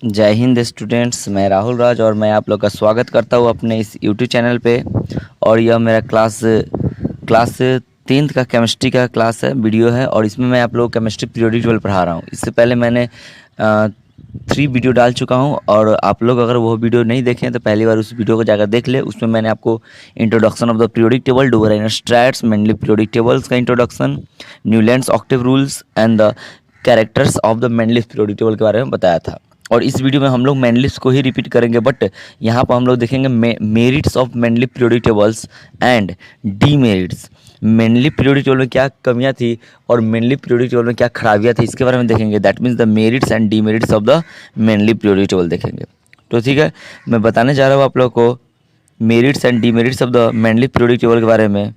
जय हिंद स्टूडेंट्स। मैं राहुल राज और मैं आप लोग का स्वागत करता हूँ अपने इस यूट्यूब चैनल पे। और यह मेरा क्लास 10th का केमिस्ट्री का क्लास है, वीडियो है। और इसमें मैं आप लोग केमिस्ट्री पीरियोडिक टेबल पढ़ा रहा हूँ। इससे पहले मैंने 3 वीडियो डाल चुका हूँ, और आप लोग अगर वो वीडियो नहीं देखें तो पहली बार उस वीडियो को जाकर देख ले। उसमें मैंने आपको introduction of the periodic table, Dobereiner triads, mainly periodic tables का introduction, Newlands octave rules and the characters of the mainly periodic table के बारे में बताया था। और इस वीडियो में हम लोग मेनलिस्ट को ही रिपीट करेंगे, बट यहाँ पर हम लोग देखेंगे merits of mainly periodic tables and demerits. Mainly periodic table में क्या कमियाँ थी और मेनली पीरियोडिक टेबल में क्या खराबियाँ थी, इसके बारे में देखेंगे। That means the merits and demerits of the mainly periodic table देखेंगे। तो ठीक है, मैं बताने जा रहा हूँ आप लोग को merits and demerits of the mainly periodic table के बारे में।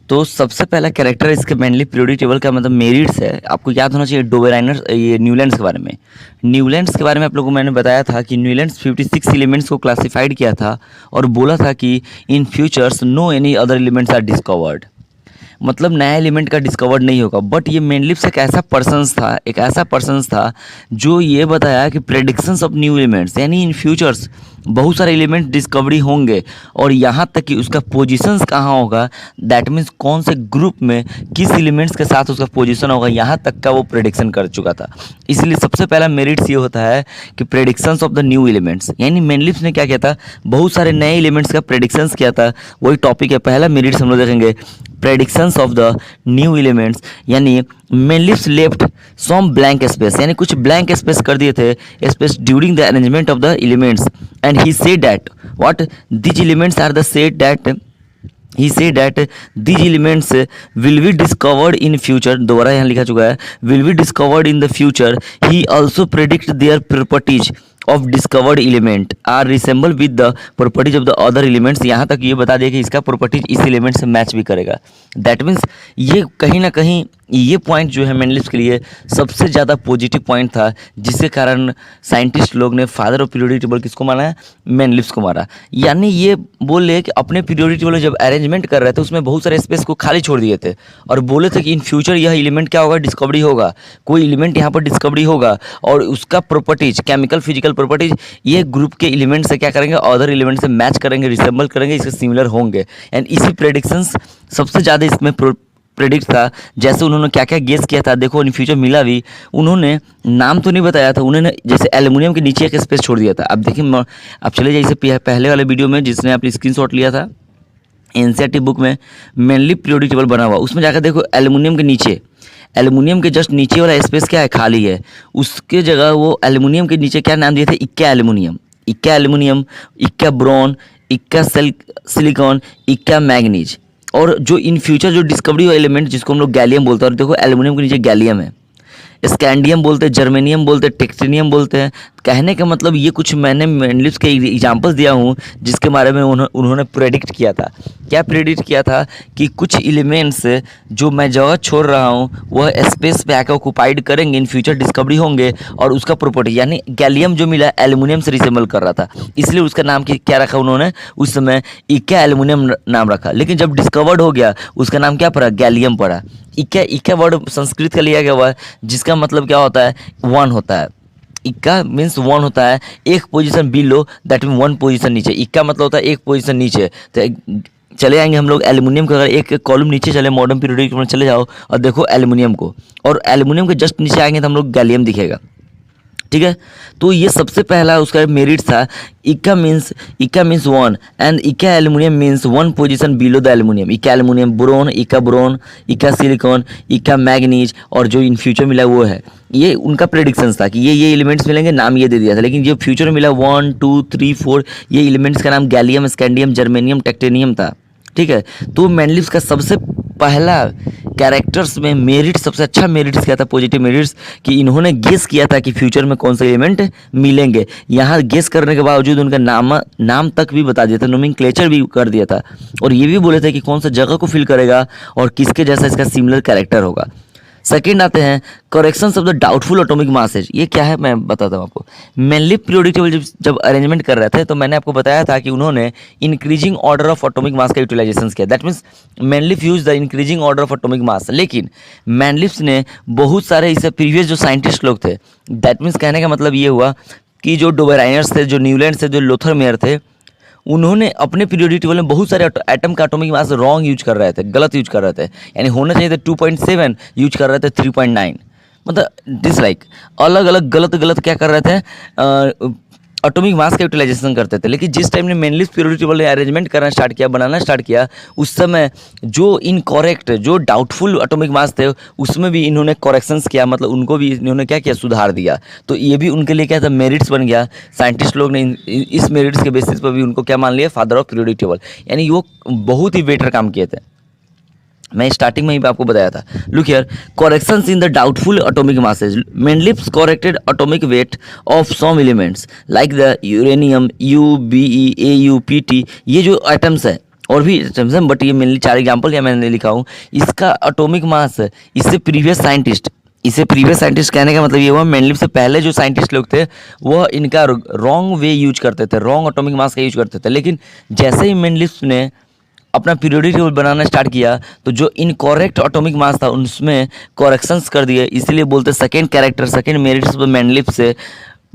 तो सबसे पहला कैरेक्टर इसके मेनली पीरियोडिक टेबल का मतलब मेरिट्स है। आपको याद होना चाहिए डोबेराइनर, ये न्यूलैंड्स के बारे में। न्यूलैंड्स के बारे में आप लोगों को मैंने बताया था कि न्यूलैंड्स 56 एलिमेंट्स को क्लासिफाइड किया था और बोला था कि in futures no any other elements are discovered, मतलब नया एलिमेंट का डिस्कवर्ड नहीं होगा। बट ये मेनलिप्स एक ऐसा पर्सन्स था जो ये बताया कि प्रेडिक्शंस ऑफ न्यू एलिमेंट्स, यानी इन फ्यूचर्स बहुत सारे एलिमेंट डिस्कवरी होंगे, और यहाँ तक कि उसका पोजीशंस कहाँ होगा, दैट मीन्स कौन से ग्रुप में किस एलिमेंट्स के साथ उसका पोजीशन होगा, यहाँ तक का वो प्रेडिक्शन कर चुका था। इसलिए सबसे पहला मेरिट्स ये होता है कि predictions of the new elements, यानी मेनलिप्स ने क्या किया था, बहुत सारे नए एलिमेंट्स का प्रेडिक्शंस किया था। वही टॉपिक है, पहला मेरिट्स हम लोग देखेंगे predictions of the new elements. यानी Mendeleev's left some blank space, यानी कुछ ब्लैंक स्पेस कर दिए थे space during the arrangement of the elements, and he said that what these elements are the said that he said that these elements will be discovered in future। दोबारा यहाँ लिखा चुका है will be discovered in the future। he also predict their properties of discovered element are resemble with the properties of the other elements। यहाँ तक ये बता दिया कि इसका प्रॉपर्टीज इस एलिमेंट से मैच भी करेगा। दैट मीन्स ये कहीं ना कहीं ये पॉइंट जो है मेनलिप्स के लिए सबसे ज़्यादा पॉजिटिव पॉइंट था, जिसके कारण साइंटिस्ट लोग ने फादर ऑफ पीरियोडिक टेबल किसको माना है, मेनलिप्स को मारा। यानी ये बोले कि अपने पीरियोडिक टेबल जब अरेंजमेंट कर रहे थे उसमें बहुत सारे स्पेस को खाली छोड़ दिए थे, और बोले थे कि इन फ्यूचर यह एलिमेंट क्या होगा, डिस्कवरी होगा, कोई एलिमेंट यहाँ पर डिस्कवरी होगा, और उसका प्रॉपर्टीज, केमिकल फिजिकल प्रॉपर्टीज ये ग्रुप के एलिमेंट से क्या करेंगे, अदर एलिमेंट से मैच करेंगे, रिसेंबल करेंगे, इसके सिमिलर होंगे। एंड इसी प्रेडिक्शंस सबसे ज़्यादा इसमें प्रेडिक्ट था। जैसे उन्होंने क्या क्या गेस किया था, देखो इन फ्यूचर मिला भी। उन्होंने नाम तो नहीं बताया था, उन्होंने जैसे एल्युमिनियम के नीचे एक स्पेस छोड़ दिया था। अब देखिए, आप चले जाइए इसे पहले वाले वीडियो में जिसने आपने स्क्रीनशॉट लिया था, एनसीईआरटी बुक में मेनली पीरियोडिक टेबल बना हुआ, उसमें जाकर देखो एल्युमिनियम के नीचे, एल्युमिनियम के जस्ट नीचे वाला स्पेस क्या है, खाली है। उसके जगह वो एल्युमिनियम के नीचे क्या नाम दिए थे, इक्का एल्युमिनियम, इक्का एल्युमिनियम, इक्का ब्रोन, इक्का सिलिकॉन, इक्का मैग्नीज। और जो इन फ्यूचर जो डिस्कवरी हुआ एलिमेंट जिसको हम लोग गैलियम बोलते हैं, और देखो एल्युमिनियम के नीचे गैलियम है, स्कैंडियम बोलते हैं, जर्मेनियम बोलते हैं, टेक्टिनियम बोलते हैं। कहने का मतलब ये कुछ मैंने मेनलिप्स के एग्जांपल्स दिया हूँ जिसके बारे में उन्होंने प्रेडिक्ट किया था। क्या प्रेडिक्ट किया था कि कुछ एलिमेंट्स जो मैं जगह छोड़ रहा हूँ वह स्पेस पे आकर ऑक्यूपाइड करेंगे, इन फ्यूचर डिस्कवरी होंगे, और उसका प्रॉपर्टी यानी गैलियम जो मिला एल्युमिनियम से रिसेंबल कर रहा था, इसलिए उसका नाम क्या रखा उन्होंने, उस समय इक्का एल्युमिनियम नाम रखा। लेकिन जब डिस्कवर्ड हो गया उसका नाम क्या पड़ा, गैलियम पड़ा। इक्का इक्का वर्ड संस्कृत का लिया गया हुआ है, जिसका मतलब क्या होता है, वन होता है। इक्का मीन्स वन होता है, एक position below, that mean one position नीचे। इक्का मतलब होता है एक पोजीशन नीचे। तो चले जाएंगे हम लोग एल्युमिनियम को, अगर एक कॉलम नीचे चले मॉडर्न पीरियोडिक में चले जाओ और देखो एल्युमिनियम को, और एल्युमिनियम के जस्ट नीचे आएंगे तो हम लोग गैलियम दिखेगा। ठीक है, तो ये सबसे पहला उसका मेरिट था। इक्का मीन्स वन, एंड इक्का aluminium means one position below the aluminium. इक्का एल्युमिनियम, बोरोन, इक्का सिलिकॉन, इक्का मैग्नीज, और जो इन फ्यूचर मिला वो है। ये उनका प्रेडिक्शन था कि ये एलिमेंट्स मिलेंगे, नाम ये दे दिया था। लेकिन जो फ्यूचर में मिला 1 2 3 4 ये एलिमेंट्स का नाम गैलियम, स्कैंडियम, जर्मेनियम, टेक्टेनियम था। ठीक है, तो मेनलिप्स का सबसे पहला कैरेक्टर्स में मेरिट, सबसे अच्छा मेरिट्स क्या था, पॉजिटिव मेरिट्स, कि इन्होंने गेस किया था कि फ्यूचर में कौन से एलिमेंट मिलेंगे। यहाँ गेस करने के बावजूद उनका नाम तक भी बता दिया था, नोमेनक्लेचर भी कर दिया था, और ये भी बोले थे कि कौन सा जगह को फिल करेगा और किसके जैसा इसका सिमिलर कैरेक्टर होगा। सेकंड आते हैं corrections of the doubtful atomic masses. ये क्या है मैं बताता हूँ आपको। मेनली पीरियोडिक टेबल जब अरेंजमेंट कर रहे थे तो मैंने आपको बताया था कि उन्होंने increasing order of atomic mass का यूटिलाइजेशन किया। दैट मीन्स मैनलिफ use the increasing order of atomic mass. लेकिन मैनलिफ्स ने बहुत सारे इससे प्रीवियस जो साइंटिस्ट लोग थे, दैट मीन्स कहने का मतलब ये हुआ कि जो डोबेराइनर्स थे, जो न्यूलैंड्स थे, जो लोथर मेयर थे, उन्होंने अपने पीरियोडिक टेबल में बहुत सारे एटम का एटॉमिक मास रॉन्ग यूज कर रहे थे, गलत यूज कर रहे थे। यानी होना चाहिए था 2.7, यूज कर रहे थे 3.9। मतलब डिसलाइक अलग अलग गलत गलत क्या कर रहे थे, एटॉमिक मास का यूटिलाइजेशन करते थे। लेकिन जिस टाइम ने मेनली पीरियोडिक टेबल ने अरेंजमेंट करना स्टार्ट किया, बनाना स्टार्ट किया, उस समय जो इनकॉरेक्ट, जो डाउटफुल एटॉमिक मास थे, उसमें भी इन्होंने करेक्शंस किया, मतलब उनको भी इन्होंने क्या किया, सुधार दिया। तो ये भी उनके लिए क्या था, मेरिट्स बन गया। साइंटिस्ट लोग ने इस मेरिट्स के बेसिस पर भी उनको क्या मान लिया, फादर ऑफ पीरियोडिक टेबल। यानी वो बहुत ही बेटर काम किए थे। मैं स्टार्टिंग में ही आपको बताया था। Look here, corrections in the doubtful atomic masses. Mendeleev's corrected atomic weight of some elements like the uranium, UBE, AU, PT। ये जो एटम्स है और भी एटम्स हैं, बट ये मेनली 4 एग्जाम्पल या मैंने लिखा हूँ। इसका एटॉमिक मास इससे प्रीवियस साइंटिस्ट कहने का मतलब ये हुआ, मेनलिफ से पहले जो साइंटिस्ट लोग थे वह इनका रॉन्ग वे यूज करते थे, रॉन्ग एटॉमिक मास का यूज करते थे। लेकिन जैसे ही मेनलिफ ने अपना पीरियोडिक टेबल बनाना स्टार्ट किया तो जो इनकॉरेक्ट एटॉमिक मास था उसमें करेक्शंस कर दिए। इसलिए बोलते second character, second merits of मेनलिफ से,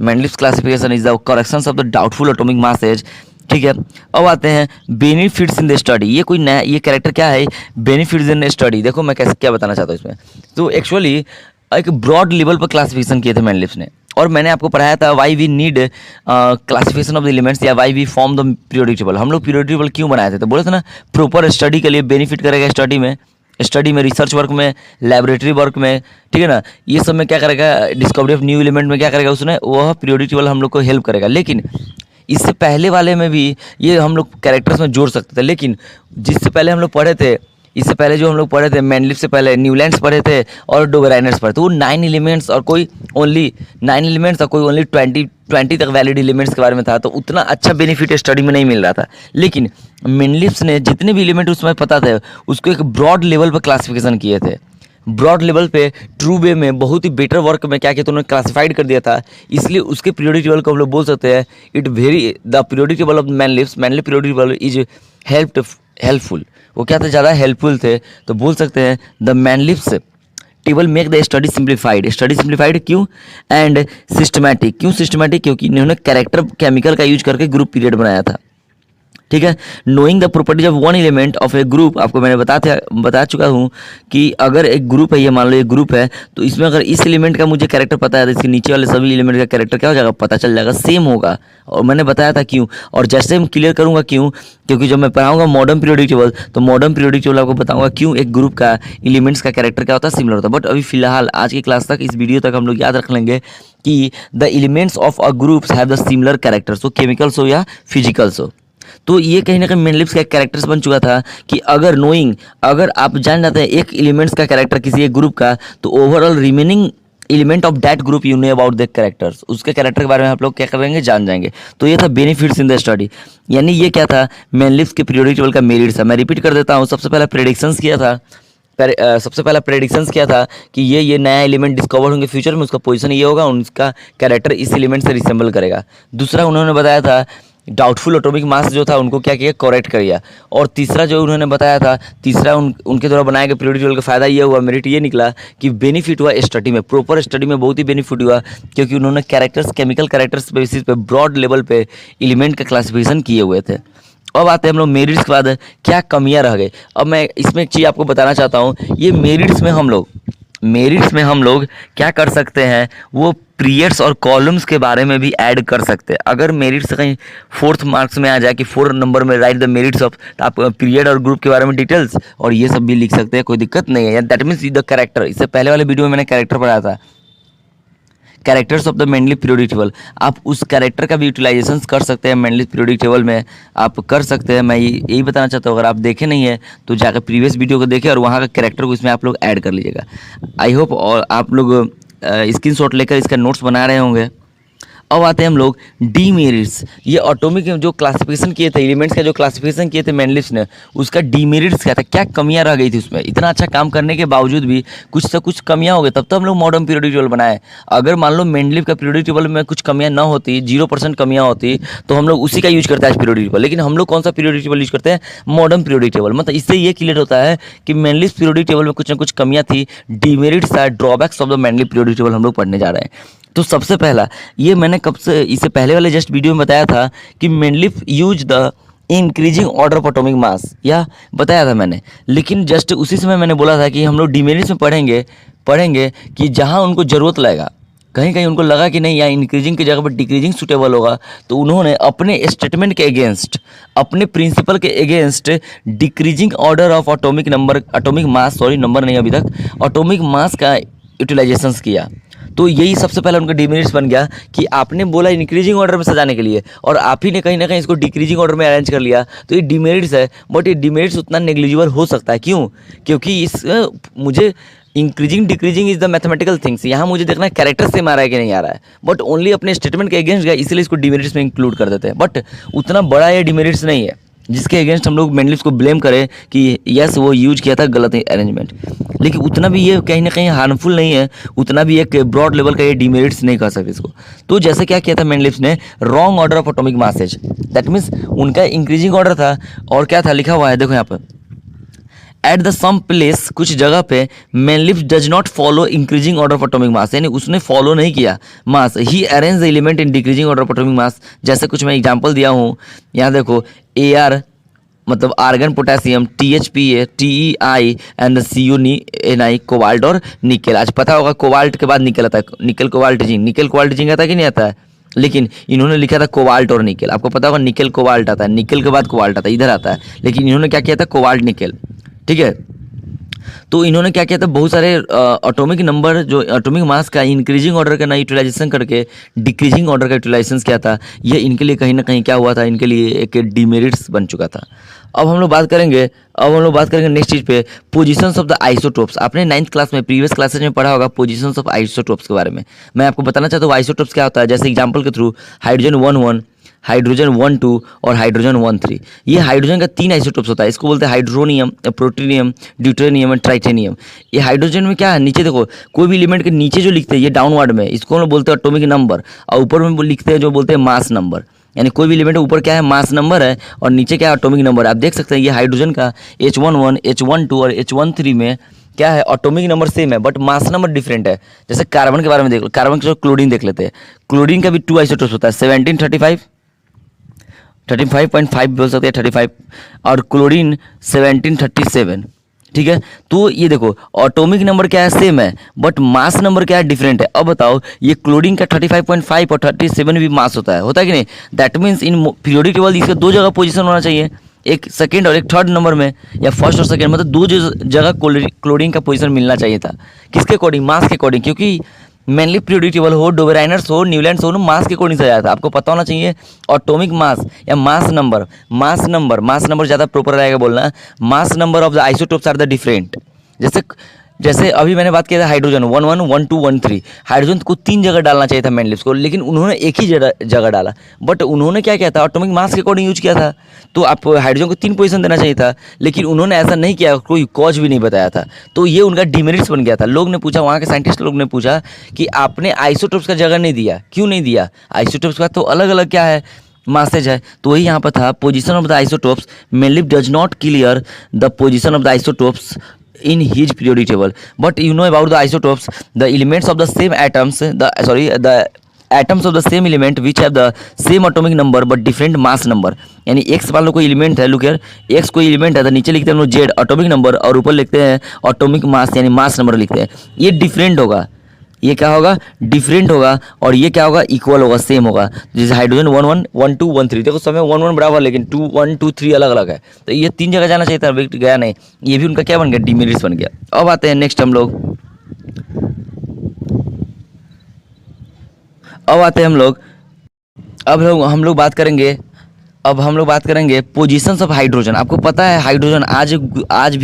Mendeleev's classification is the corrections of the doubtful atomic masses. ठीक है, अब आते हैं बेनिफिट्स इन द स्टडी। ये कोई नया, ये कैरेक्टर क्या है, बेनिफिट्स इन स्टडी। देखो मैं कैसे क्या बताना चाहता हूँ इसमें। तो एक्चुअली एक ब्रॉड लेवल पर क्लासिफिकेशन किए थे मेनलिफ्स ने, और मैंने आपको पढ़ाया था why we need classification of the elements या why we form the periodic table. हम लोग पीरियोडिक टेबल क्यों बनाए थे, तो बोले थे ना प्रॉपर स्टडी के लिए बेनिफिट करेगा, स्टडी में, रिसर्च वर्क में, लैबोरेटरी वर्क में, ठीक है ना, ये सब में क्या करेगा, डिस्कवरी ऑफ न्यू एलिमेंट में क्या करेगा उसने, वह पीरियोडिक टेबल हम लोग को हेल्प करेगा। लेकिन इससे पहले वाले में भी ये हम लोग कैरेक्टर्स में जोड़ सकते थे। लेकिन जिससे पहले हम लोग पढ़े थे, इससे पहले जो हम लोग पढ़े थे, मेनलिफ से पहले न्यूलैंड्स पढ़े थे और डोबेराइनर्स पढ़े थे, वो 9 एलिमेंट्स और कोई ओनली 9 एलिमेंट्स और कोई ओनली 20 तक वैलिड एलिमेंट्स के बारे में था। तो उतना अच्छा बेनिफिट स्टडी में नहीं मिल रहा था। लेकिन मेनलिफ्स ने जितने भी एलिमेंट उसमें पता थे उसको एक ब्रॉड लेवल पर क्लासिफिकेशन किए थे। ब्रॉड लेवल पे ट्रू वे में बहुत ही बेटर वर्क में क्या किया, तो उन्होंने क्लासिफाइड कर दिया था। इसलिए उसके पीरियोडिक टेबल को हम लोग बोल सकते हैं it very the periodic table of Mendeleev's, mainly periodic table is helpful. वो क्या थे, ज़्यादा हेल्पफुल थे। तो बोल सकते हैं the Mendeleev's table make the study simplified क्यों, एंड सिस्टमैटिक। क्यों सिस्टमैटिक, क्योंकि इन्होंने कैरेक्टर केमिकल का यूज करके ग्रुप पीरियड बनाया था। ठीक है, knowing the properties of one element of a group. आपको मैंने बता चुका हूँ कि अगर एक ग्रुप है, ये मान लो एक ग्रुप है, तो इसमें अगर इस एलिमेंट का मुझे कैरेक्टर पता है तो इसके नीचे वाले सभी एलिमेंट का कैरेक्टर क्या हो जाएगा, पता चल जाएगा, सेम होगा। और मैंने बताया था क्यों, और जैसे मैं क्लियर करूँगा क्यों, क्योंकि जब मैं पढ़ाऊंगा मॉडर्न पीरियोडिक टेबल तो मॉडर्न पीरियोडिक टेबल आपको बताऊंगा क्यों एक ग्रुप का एलिमेंट्स का कैरेक्टर क्या होता है, सिमिलर होता है। बट अभी फिलहाल आज की क्लास तक, इस वीडियो तक हम लोग याद रख लेंगे कि the elements of a groups have the similar characters, हो केमिकल्स हो या फिजिकल्स हो। तो ये कहीं ना कहीं मेनलिफ्स का कैरेक्टर्स बन चुका था कि अगर आप जान जाते हैं एक एलिमेंट्स का कैरेक्टर किसी एक ग्रुप का, तो overall remaining element of that group you know about the characters, उसके कैरेक्टर के बारे में आप लोग क्या करेंगे, जान जाएंगे। तो ये था बेनिफिट्स इन द स्टडी। यानी ये क्या था, मेनलिफ्स के पीरियोडिक टेबल का मेरिट्स था। मैं रिपीट कर देता हूँ। सबसे पहला प्रेडिक्शंस किया था कि ये नया एलिमेंट डिस्कवर होंगे फ्यूचर में, उसका पोजीशन ये होगा, उनका कैरेक्टर इस एलिमेंट से रिसेंबल करेगा। दूसरा उन्होंने बताया था डाउटफुल एटॉमिक मास जो था उनको क्या किया, करेक्ट किया। और तीसरा जो उन्होंने बताया था, उनके द्वारा बनाए गए पीरियोडिक टेबल का फायदा ये हुआ, मेरिट ये निकला कि बेनिफिट हुआ स्टडी में, प्रॉपर स्टडी में बहुत ही बेनिफिट हुआ, क्योंकि उन्होंने केमिकल कैरेक्टर्स बेसिस पे ब्रॉड लेवल पे एलिमेंट का क्लासिफिकेशन किए हुए थे। अब आते हैं हम लोग मेरिट्स के बाद क्या कमियां रह गई। अब मैं इसमें एक चीज़ आपको बताना चाहता हूँ, ये मेरिट्स में हम लोग क्या कर सकते हैं, वो पीरियड्स और कॉलम्स के बारे में भी ऐड कर सकते हैं। अगर मेरिट्स कहीं 4th मार्क्स में आ जाए कि 4 नंबर में राइट द मेरिट्स ऑफ, तो आप पीरियड और ग्रुप के बारे में डिटेल्स और ये सब भी लिख सकते हैं, कोई दिक्कत नहीं है। दैट मीन्स द कैरेक्टर, इससे पहले वाले वीडियो में मैंने कैरेक्टर पढ़ाया था, characters of the mainly periodic table. आप उस कैरेक्टर का भी यूटिलाइजेशन कर सकते हैं, मेनली पीरियोडिक टेबल में आप कर सकते हैं। मैं यही बताना चाहता हूँ, अगर आप देखे नहीं है तो जाकर प्रीवियस वीडियो को देखें और वहाँ का कैरेक्टर को इसमें आप लोग ऐड कर लीजिएगा। आई होप और आप लोग स्क्रीनशॉट लेकर इसका नोट्स बना रहे होंगे। अब आते हैं हम लोग डीमेरिट्स। ये एटॉमिक जो क्लासिफिकेशन किए थे, एलिमेंट्स का जो क्लासिफिकेशन किए थे मैनलिफ्स ने, उसका डीमेरिट्स क्या था, क्या कमियां रह गई थी उसमें। इतना अच्छा काम करने के बावजूद भी कुछ से कुछ कमियां हो गई, तब तो हम लोग मॉडर्न पीरियोडिक टेबल बनाए। अगर मान लो मैंडलीफ का पीरियोडिक टेबल में कुछ कमियां ना होती, 0% कमियां होती, तो हम लोग उसी का यूज करते हैं आज पीरियोडिक टेबल। लेकिन हम लोग कौन सा पीरियोडिक टेबल यूज करते हैं, मॉडर्न पीरियोडिक टेबल। मतलब इससे ये क्लियर होता है कि मैनलीफ पीरियोडिक टेबल में कुछ ना कुछ कमियां थी, डीमेरिट्स था, ड्रॉबैक्स ऑफ द मैनलीफ पीरियोडिक टेबल हम लोग पढ़ने जा रहे हैं। तो सबसे पहला, ये मैंने कब से, इससे पहले वाले जस्ट वीडियो में बताया था कि मैनलीफ use the increasing order of atomic mass, या बताया था मैंने। लेकिन जस्ट उसी समय मैंने बोला था कि हम लोग डीमेरिट्स में पढ़ेंगे कि जहाँ उनको ज़रूरत लगेगा, कहीं कहीं उनको लगा कि नहीं, यहाँ इंक्रीजिंग की जगह पर डिक्रीजिंग सूटेबल होगा, तो उन्होंने अपने स्टेटमेंट के अगेंस्ट, अपने प्रिंसिपल के against decreasing order of atomic number, atomic mass, sorry number नहीं अभी तक, एटॉमिक मास का यूटिलाइजेशन किया। तो यही सबसे पहले उनका डिमेरिट्स बन गया कि आपने बोला इंक्रीजिंग ऑर्डर में सजाने के लिए, और आप ही ने कहीं ना कहीं इसको डिक्रीजिंग ऑर्डर में अरेंज कर लिया, तो ये डिमेरिट्स है। बट ये डिमेरिट्स उतना नेग्लिजिबल हो सकता है, क्यों? क्योंकि इस मुझे increasing decreasing is the mathematical things, यहाँ मुझे देखना है कैरेक्टर से आ रहा है कि नहीं आ रहा है, बट ओनली अपने स्टेटमेंट के अगेंस्ट गया, इसलिए इसको डिमेरिट्स में इंक्लूड कर देते हैं। बट उतना बड़ा ये डिमेरिट्स नहीं है जिसके अगेंस्ट हम लोग मैनलिफ्स को ब्लेम करें कि यस वो यूज किया था गलत अरेंजमेंट। लेकिन उतना भी ये कहीं ना कहीं हार्मफुल नहीं है, उतना भी एक ब्रॉड लेवल का ये डिमेरिट्स नहीं कह सकते इसको। तो जैसे क्या किया था मैनलिफ्स ने, wrong order of atomic masses, that means उनका इंक्रीजिंग ऑर्डर था, और क्या था लिखा हुआ है देखो यहाँ पर, एट द सम प्लेस, कुछ जगह पे Mendeleev's does not follow increasing order of atomic mass, यानी उसने फॉलो नहीं किया mass, he arrange the element in decreasing order of atomic mass. जैसे कुछ मैं एग्जांपल दिया हूँ, यहाँ देखो AR मतलब argon, potassium, THPA, TEI and CuNi, cobalt और निकेल। आज पता होगा कोबाल्ट के बाद निकेल आता है, nickel cobalt zinc, nickel cobalt zinc आता है कि नहीं आता है, लेकिन इन्होंने लिखा था कोबाल्ट और निकेल। आपको पता होगा निकेल कोबाल्ट आता है, निकेल के बाद कोबाल्ट आता है, इधर आता है, लेकिन इन्होंने क्या किया था, कोबाल्ट निकेल, ठीक है। तो इन्होंने क्या किया था, बहुत सारे एटॉमिक नंबर जो एटॉमिक मास का इंक्रीजिंग ऑर्डर का ना यूटिलाइजेशन करके डिक्रीजिंग ऑर्डर का यूटिलाइजेशन किया था। ये इनके लिए कहीं ना कहीं क्या हुआ था, इनके लिए एक डिमेरिट्स बन चुका था। अब हम लोग बात करेंगे नेक्स्ट चीज़ पे, पोजीशंस ऑफ द आइसोटोप्स। आपने 9th क्लास में, प्रीवियस क्लासेज में पढ़ा होगा पोजीशंस ऑफ आइसोटोप्स के बारे में। मैं आपको बताना चाहता हूँ आइसोटोप्स क्या होता है। जैसे एग्जांपल के थ्रू, हाइड्रोजन 1,1, हाइड्रोजन 1,2 और हाइड्रोजन 1,3। ये हाइड्रोजन का 3 आइसोटोप्स होता है, इसको बोलते हैं हाइड्रोनियम, प्रोटीनियम, ड्यूटेनियम और ट्राइटेनियम। ये हाइड्रोजन में क्या है, नीचे देखो, कोई भी एलिमेंट के नीचे जो लिखते हैं ये डाउनवर्ड में, इसको हम लोग बोलते हैं एटॉमिक नंबर, और ऊपर में लिखते हैं जो बोलते हैं मास नंबर। यानी कोई भी एलिमेंट ऊपर क्या है, मास नंबर है, और नीचे क्या है, एटॉमिक नंबर। आप देख सकते हैं ये हाइड्रोजन का H11, H12 और H13 में क्या है, एटॉमिक नंबर सेम है बट मास नंबर डिफरेंट है। जैसे कार्बन के बारे में देख लो, कार्बन के क्लोरीन देख लेते हैं। क्लोरीन का भी 2 आइसोटोप्स होता है, 1735, 35.5 बोल सकते हैं, 35, और क्लोरीन 1737, ठीक है। तो ये देखो एटॉमिक नंबर क्या है, सेम है, बट मास नंबर क्या है, डिफरेंट है। अब बताओ, ये क्लोरीन का 35.5 और 37 भी मास होता है कि नहीं? That means in periodic table इसका 2 जगह पोजीशन होना चाहिए, एक सेकंड और एक थर्ड नंबर में, या फर्स्ट और सेकंड, मतलब 2 जगह क्लोरीन का पोजीशन मिलना चाहिए था। किसके अकॉर्डिंग, मास के अकॉर्डिंग, क्योंकि मेनली पीरियोडिक टेबल हो, डोबेराइनर्स हो, न्यूलैंड्स हो, मास के अकॉर्डिंग सजाया था। आपको पता होना चाहिए एटॉमिक मास या मास नंबर ज़्यादा प्रॉपर रहेगा बोलना। Mass number of the isotopes are the different. जैसे अभी मैंने बात किया था हाइड्रोजन 1,1, 1,2, 1,3, हाइड्रोजन को 3 जगह डालना चाहिए था मैनलिफ्स को, लेकिन उन्होंने एक ही जगह डाला। बट उन्होंने क्या किया था, एटॉमिक मास के अकॉर्डिंग यूज किया था। तो आप हाइड्रोजन को 3 पोजीशन देना चाहिए था, लेकिन उन्होंने ऐसा नहीं किया, कोई कॉज भी नहीं बताया था। तो ये उनका डिमेरिट्स बन गया था। लोग ने पूछा, वहाँ के साइंटिस्ट लोग ने पूछा कि आपने आइसोटोप्स का जगह नहीं दिया, क्यों नहीं दिया? आइसोटोप्स का तो अलग अलग क्या है, मासेज है। तो वही यहाँ पर था, पोजीशन ऑफ द आइसोटोप्स, मैनलिफ does not clear the position of the isotopes in his periodic table, but you know about the isotopes, the elements of the same atoms, the atoms of the same element which have the same atomic number but different mass number। यानी x मान लो कोई element है, look here, x कोई element है, तो नीचे लिखते हैं हम लोग z एटॉमिक नंबर, और ऊपर लिखते हैं एटॉमिक मास यानी मास नंबर लिखते हैं। ये डिफरेंट होगा, ये क्या होगा, डिफरेंट होगा, और ये क्या होगा, इक्वल होगा, सेम होगा। जैसे हाइड्रोजन 1,1, 1,2, 1,3, देखो समय 1,1 बराबर, लेकिन 2, 1, 2, 3 अलग अलग है। तो ये 3 जगह जाना चाहिए था, गया नहीं। ये भी उनका क्या बन गया, डिमेरिट्स बन गया। अब आते हैं नेक्स्ट हम लोग हम लोग बात करेंगे पोजीशंस ऑफ हाइड्रोजन। आपको पता है हाइड्रोजन आज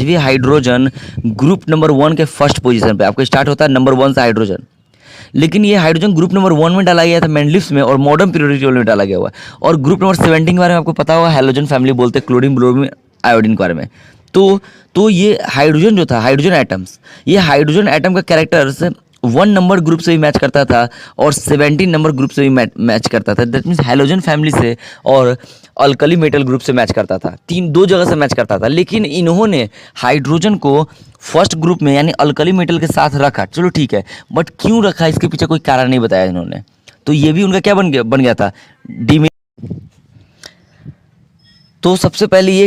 भी हाइड्रोजन ग्रुप नंबर 1 के फर्स्ट पोजीशन पे आपको स्टार्ट होता है नंबर 1 से हाइड्रोजन। लेकिन ये हाइड्रोजन ग्रुप नंबर 1 में डाला गया था मेंडलिव्स में और मॉडर्न पीरियोडिक टेबल में डाला गया हुआ है। और ग्रुप नंबर 17 के बारे में आपको पता होगा, हैलोजन फैमिली बोलते हैं क्लोरीन ब्रोमीन आयोडीन के बारे में। तो ये हाइड्रोजन जो था, हाइड्रोजन एटम्स, ये हाइड्रोजन एटम का कैरेक्टर्स 1 नंबर ग्रुप से भी मैच करता था और 17 नंबर ग्रुप से भी मैच करता था। दैट मीन्स हैलोजन फैमिली से और अल्कली मेटल ग्रुप से मैच करता था, दो जगह से मैच करता था। लेकिन इन्होंने हाइड्रोजन को फर्स्ट ग्रुप में यानी अल्कली मेटल के साथ रखा, चलो ठीक है, बट क्यों रखा इसके पीछे कोई कारण नहीं बताया इन्होंने। तो ये भी उनका क्या बन गया था, डिमेरिट। तो सबसे पहले ये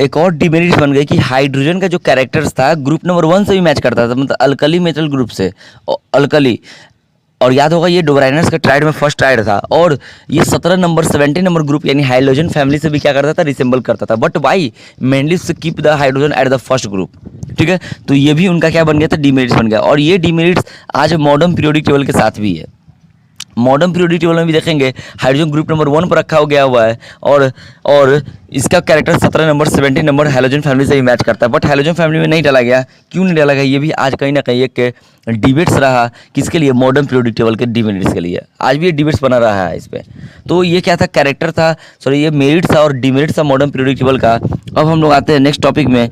एक और डिमेरिट बन गई कि हाइड्रोजन का जो कैरेक्टर्स था ग्रुप नंबर 1 से भी मैच करता था, मतलब अल्कली मेटल ग्रुप से, अल्कली। और याद होगा ये डोबराइनर्स का ट्राइड में फर्स्ट ट्राइड था। और ये 17 नंबर ग्रुप यानी हाइड्रोजन फैमिली से भी क्या करता था, रिसेंबल करता था। But why Mendeleev's keep the hydrogen at the first group, ठीक है। तो ये भी उनका क्या बन गया था, डिमेरिट्स बन गया। और ये डिमेरिट्स आज मॉडर्न पीरियोडिक टेबल के साथ भी है। मॉडर्न पीरियोडिक टेबल में भी देखेंगे हाइड्रोजन ग्रुप नंबर 1 पर रखा हो गया हुआ है और इसका character 17 number 17 number halogen family से ही मैच करता है। बट हैलोजन फैमिली में नहीं डाला गया, क्यों नहीं डाला गया, ये भी आज कहीं ना कहीं एक डिबेट्स रहा। किसके लिए, मॉडर्न पीरियोडिक टेबल के डिमेरिट्स के लिए आज भी ये डिबेट्स बना रहा है इस पर। तो ये क्या था, कैरेक्टर था, सॉरी ये मेरिट था और डिमेरिट था मॉडर्न पीरियोडिक टेबल का। अब हम लोग आते हैं नेक्स्ट टॉपिक में,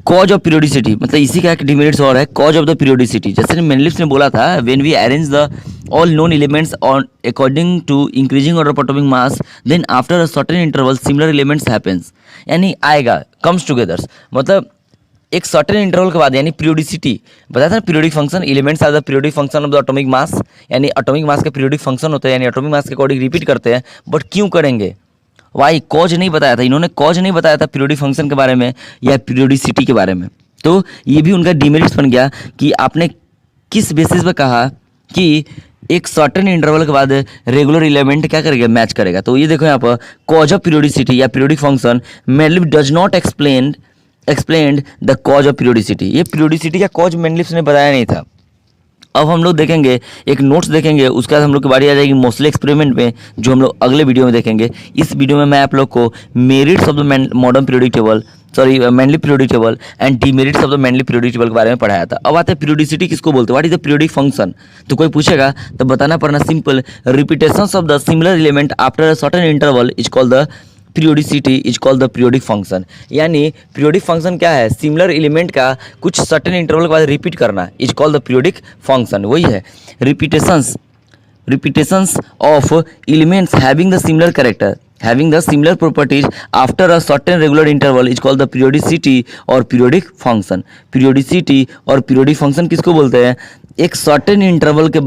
कॉज ऑफ पीरियोडिसिटी, मतलब इसी का एक डिमेरिट्स और है, कॉज ऑफ द पीरियोडिसिटी। जैसे मेंडलिव्स ने बोला था, when we arrange the all known elements on according to increasing order of atomic mass, then after a certain interval similar elements happens, यानी आएगा, comes together, मतलब एक सर्टेन इंटरवल के बाद, यानी पीरियोडिसिटी बताया था ना, periodic function, elements are the periodic function of the atomic mass, यानी एटॉमिक मास के पीरियोडिक फंक्शन होते हैं, यानी एटॉमिक मास के अकॉर्डिंग रिपीट करते हैं। बट क्यों करेंगे, वाई, कॉज नहीं बताया था इन्होंने, कॉज नहीं बताया था पीरियोडिक फंक्शन के बारे में या पीरियोडिसिटी के बारे में। तो ये भी उनका डिमेरिट्स बन गया कि आपने किस बेसिस पे कहा कि एक सर्टेन इंटरवल के बाद रेगुलर एलिमेंट क्या करेगा, मैच करेगा। तो ये देखो यहाँ पर, कॉज ऑफ पीरियोडिसिटी या periodic function Mendeleev does not explained the cause of periodicity. ये पीरियोडिसिटी का कॉज मेंडलीव ने बताया नहीं था। अब हम लोग देखेंगे एक नोट्स देखेंगे, उसके बाद हम लोग की बारी आ जाएगी मोस्टली एक्सपेरिमेंट में, जो हम लोग अगले वीडियो में देखेंगे। इस वीडियो में मैं आप लोग को merits of the modern periodic table, sorry Mendeley periodic table and demerits of the Mendeley periodic table के बारे में पढ़ाया था। अब आते हैं पीरियोडिसिटी किसको बोलते हैं, what is the periodic function. तो कोई पूछेगा तो बताना पड़ना simple, repetitions of the similar element after a certain interval is called the periodicity is called the periodic function. यानी पीरियोडिक फंक्शन क्या है, सिमिलर एलिमेंट का कुछ सर्टेन इंटरवल के बाद रिपीट करना, is called the periodic function. वही है repetitions of elements having the similar character, having the similar properties after a certain regular interval is called the periodicity और periodic function। periodicity और periodic function किसको बोलते हैं, एक certain interval के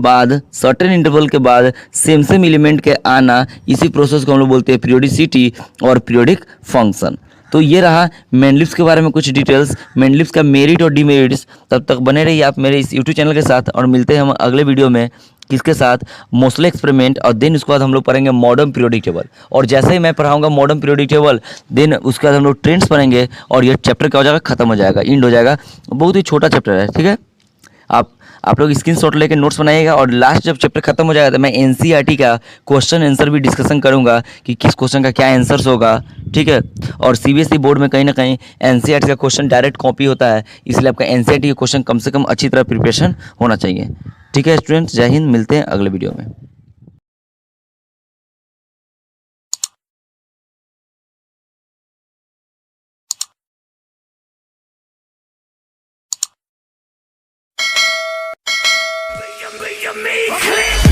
बाद सेम एलिमेंट के आना, इसी प्रोसेस को हम लोग बोलते हैं पीरियोडिसिटी और पीरियोडिक फंक्शन। तो ये रहा मेंडलिव्स के बारे में कुछ डिटेल्स, मेंडलिव्स का मेरिट और डिमेरिट्स। तब तक बने रहिए आप मेरे इस यूट्यूब चैनल के साथ और मिलते हैं हम अगले वीडियो में, किसके साथ, मोस्टली एक्सपेरिमेंट। और देन उसके बाद हम लोग पढ़ेंगे मॉडर्न पीरियोडिक टेबल। और जैसे ही मैं पढ़ाऊंगा मॉडर्न पीरियोडिक टेबल, देन उसके बाद हम लोग ट्रेंड्स पढ़ेंगे और ये चैप्टर क्या हो जाएगा, खत्म हो जाएगा, एंड हो जाएगा। बहुत ही छोटा चैप्टर है, ठीक है। आप लोग स्क्रीनशॉट लेके नोट्स बनाइएगा और लास्ट जब चैप्टर खत्म हो जाएगा तो मैं एनसीईआरटी का क्वेश्चन आंसर भी डिस्कशन करूंगा कि किस क्वेश्चन का क्या आंसर्स होगा, ठीक है। और सीबीएसई बोर्ड में कहीं ना कहीं एनसीईआरटी का क्वेश्चन डायरेक्ट कॉपी होता है, इसलिए आपका एनसीईआरटी का क्वेश्चन कम से कम अच्छी तरह प्रिपरेशन होना चाहिए, ठीक है स्टूडेंट्स। जय हिंद, मिलते हैं अगले वीडियो में। You make